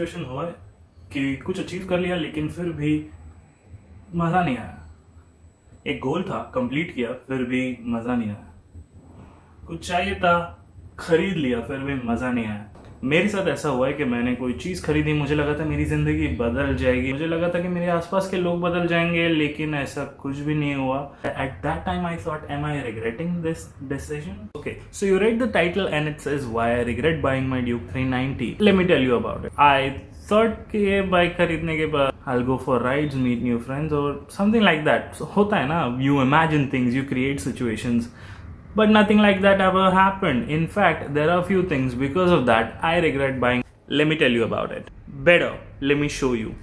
Situation हुआ है कि कुछ अचीव कर लिया लेकिन फिर भी मज़ा नहीं आया। एक गोल था, कंप्लीट किया, फिर भी मज़ा नहीं आया। कुछ चाहिए था, खरीद लिया, फिर भी मज़ा नहीं आया। मेरे साथ ऐसा हुआ है कि मैंने कोई चीज़ खरीदी, मुझे लगा था मेरी ज़िंदगी बदल जाएगी, मुझे लगा था कि मेरे आसपास के लोग बदल जाएंगे, लेकिन ऐसा कुछ भी नहीं हुआ। At that time I thought, am I regretting this decision? Okay, so you read the title and it says why I regret buying my Duke 390. Let me tell you about it. I thought कि ये bike खरीदने के बाद I'll go for rides, meet new friends or something like that. So होता है ना, you imagine things, you create situations. But nothing like that ever happened. In fact, there are a few things because of that I regret buying. Let me tell you about it. Better, let me show you.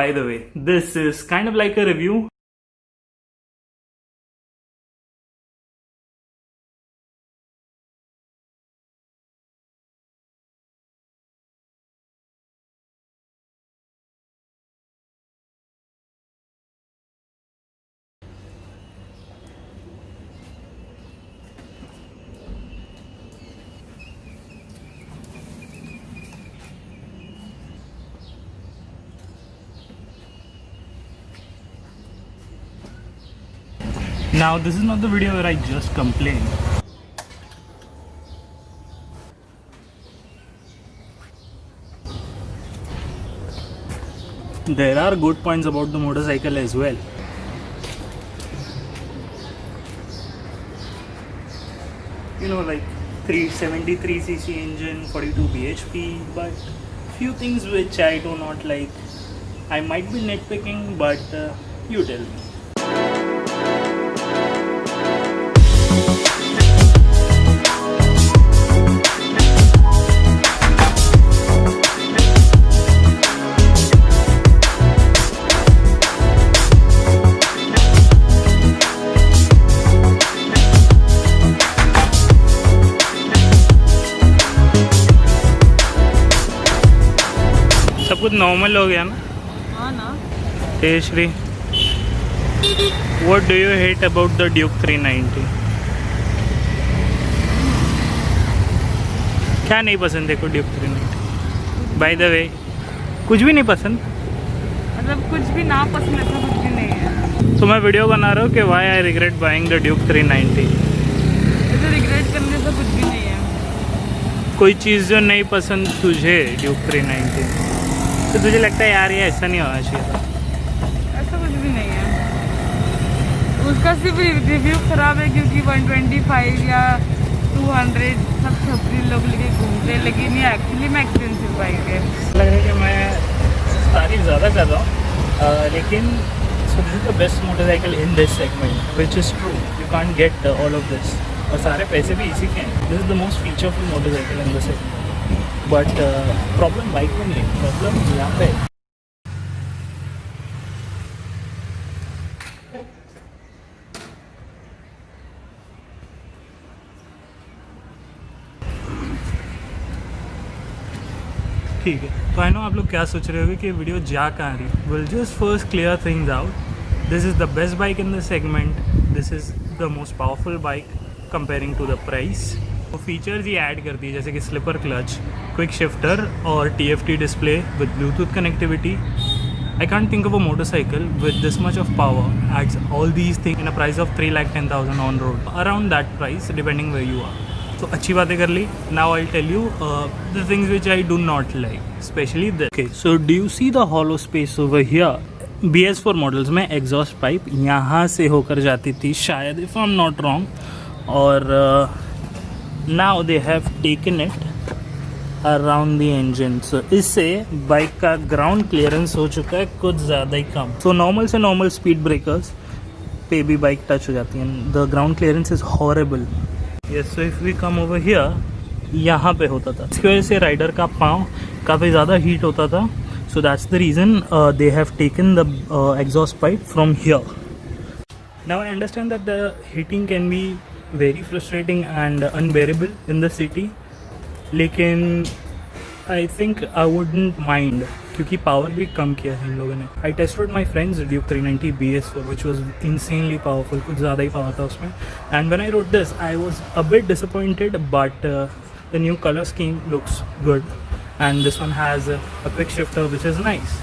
By the way, this is kind of like a review. Now, this is not the video where I just complain. There are good points about the motorcycle as well. You know, like 373cc engine, 42 bhp, but few things which I do not like. I might be nitpicking, but you tell me. सब कुछ normal हो गया ना? हाँ ना। हे Shri, what do you hate about the Duke 390? क्या नहीं पसंद देखो Duke 390? By the way, कुछ भी नहीं पसंद? मतलब कुछ भी ना पसंद ऐसा कुछ भी नहीं है। तो मैं वीडियो बना रहा हूँ कि why I regret buying the Duke 390. ऐसे रिग्रेट करने से कुछ भी नहीं है। कोई चीज़ जो नहीं पसंद तुझे Duke 390, तो तुझे लगता है यार ये ऐसा नहीं होना चाहिए था? ऐसा कुछ भी नहीं है। उसका सिर्फ रिव्यू खराब है क्योंकि 125 या 200 सब छपरी लोग लेके घूमते हैं, लेकिन ये एक्चुअली में एक्सपेंसिव बाइक है। लग रहा है कि मैं तारीफ ज़्यादा कर रहा हूँ, लेकिन so this is the best motorcycle in this segment, which is true. You can't get all of this, और सारे पैसे भी इसी के हैं। This is the most featureful motorcycle in the segment. But problem bike में नहीं, प्रॉब्लम यहाँ पे है। ठीक है, तो आई नो आप लोग क्या सोच रहे होगे कि वीडियो जा कहाँ रही। Will just first clear things out. This is the best bike in the segment, this is the most powerful bike comparing to the price. वो फीचर्स ही ऐड करती है जैसे कि स्लिपर क्लच, क्विक शिफ्टर और TFT display with Bluetooth connectivity. I can't think of a motorcycle with this much of power adds all these things in a price of 3,10,000 on road, around that price depending where you are. तो अच्छी बातें कर ली। Now I'll tell you the things which I do not like, especially this. Okay, so do you see the hollow space over here? BS4 models में exhaust pipe यहाँ से होकर जाती थी शायद, if I'm not wrong, और now they have taken it around the engine. So इससे bike का ग्राउंड क्लियरेंस हो चुका है कुछ ज़्यादा ही कम। सो नॉर्मल से नॉर्मल स्पीड ब्रेकर्स पे भी बाइक टच हो जाती है। The ground clearance is horrible. Yes, so if we come over here, यहाँ पे होता था, इसकी वजह से राइडर का पाँव काफ़ी ज़्यादा हीट होता था। So that's the reason they have taken the exhaust pipe from here. Now I understand that the heating can be very frustrating and unbearable in the city, लेकिन I think I wouldn't mind क्योंकि power भी कम किया है इन लोगों ने। I tested my friend's Duke 390 BS4 which was insanely powerful, कुछ ज़्यादा ही पावर था उसमें। And when I wrote this I was a bit disappointed, but the new color scheme looks good, and this one has a quick shifter which is nice.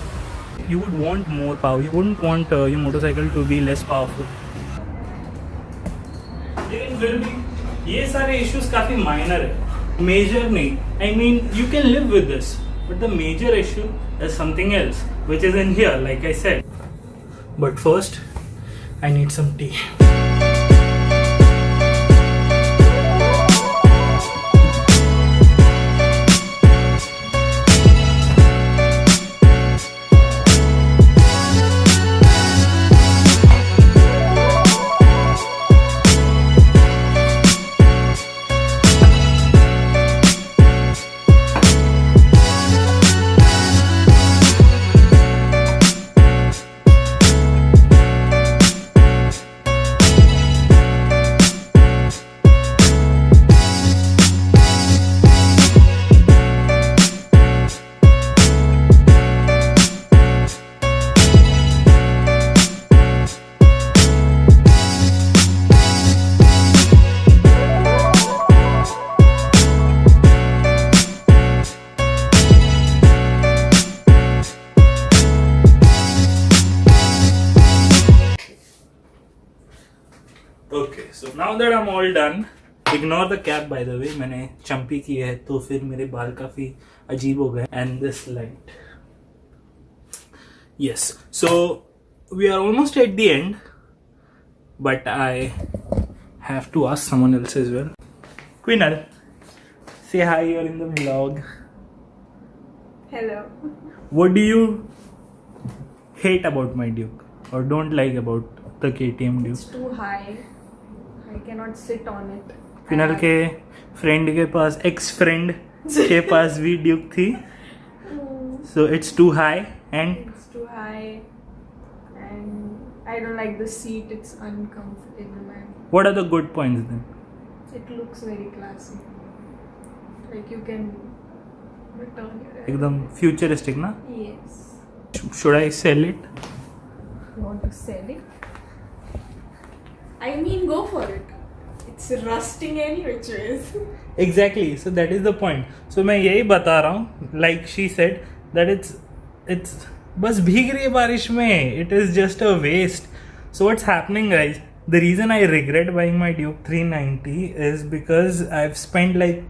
You would want more power, you wouldn't want your motorcycle to be less powerful. लेकिन फिर भी ये सारे issues काफ़ी minor है, major नहीं. I mean you can live with this, but the major issue is something else which is in here, like I said. But first I need some tea. Okay, so now that I'm all done, ignore the cap by the way, मैंने चंपी की है तो फिर मेरे बाल काफ़ी अजीब हो गए. And this light. Yes, so we are almost at the end, but I have to ask someone else as well. Quinal, say hi, you're in the vlog. Hello. What do you hate about my Duke or don't like about the KTM Duke? It's too high. I cannot sit on it. फिनल के friend के पास x friend के पास भी Duke थी, so it's too high and It's too high, and I don't like the seat. It's uncomfortable, man. what are the good points then? It looks very classy. Like you can return your head. एकदम futuristic ना? Yes. Should I sell it? You want to sell it? I mean, go for it. It's rusting any which ways. Exactly, so that is the point. So मैं यही बता रहा हूँ, like she said that it's बस भीग रही है बारिश में, it is just a waste. So what's happening guys, the reason I regret buying my Duke 390 is because I've spent like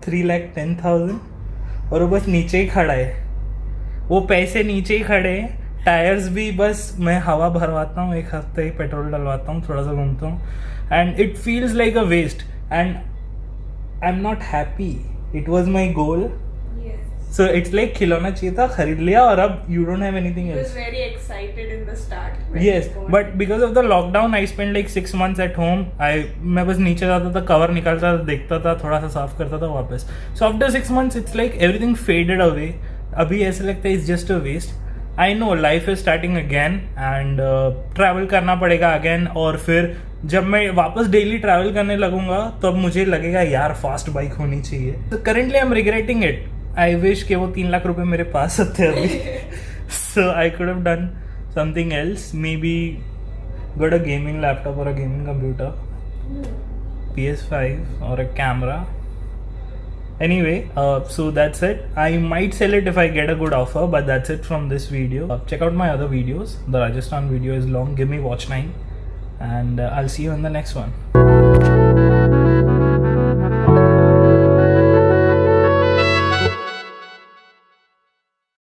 3,10,000 और वो बस नीचे ही खड़ा है, वो पैसे नीचे ही खड़े हैं. टायर्स भी बस मैं हवा भरवाता हूँ, एक हफ्ते ही पेट्रोल डलवाता हूँ, थोड़ा सा घूमता हूँ, and it feels like a waste and I am not happy. It was my goal, Yes. So it's like खिलौना चाहिए था, खरीद लिया और अब you don't have anything I was else. very excited in the start. when Yes, I bought but it. because of the lockdown, I spent like 6 months at home. मैं बस नीचे जाता था, कवर निकालता था, देखता था, थोड़ा सा साफ करता था वापस. So after 6 months, it's like everything faded away. अभी ऐसा लगता है it's just a waste. I know life is starting again and travel करना पड़ेगा again, और फिर जब मैं वापस डेली ट्रैवल करने लगूंगा तब मुझे लगेगा यार फास्ट बाइक होनी चाहिए. So currently I'm regretting it. I wish कि वो 3 लाख रुपए मेरे पास होते अभी. So I could have done something else, maybe got a gaming laptop or a gaming computer, PS5 or a camera. Anyway, so that's it. I might sell it if I get a good offer, but that's it from this video. Check out my other videos. The Rajasthan video is long. Give me watch time, and I'll see you in the next one.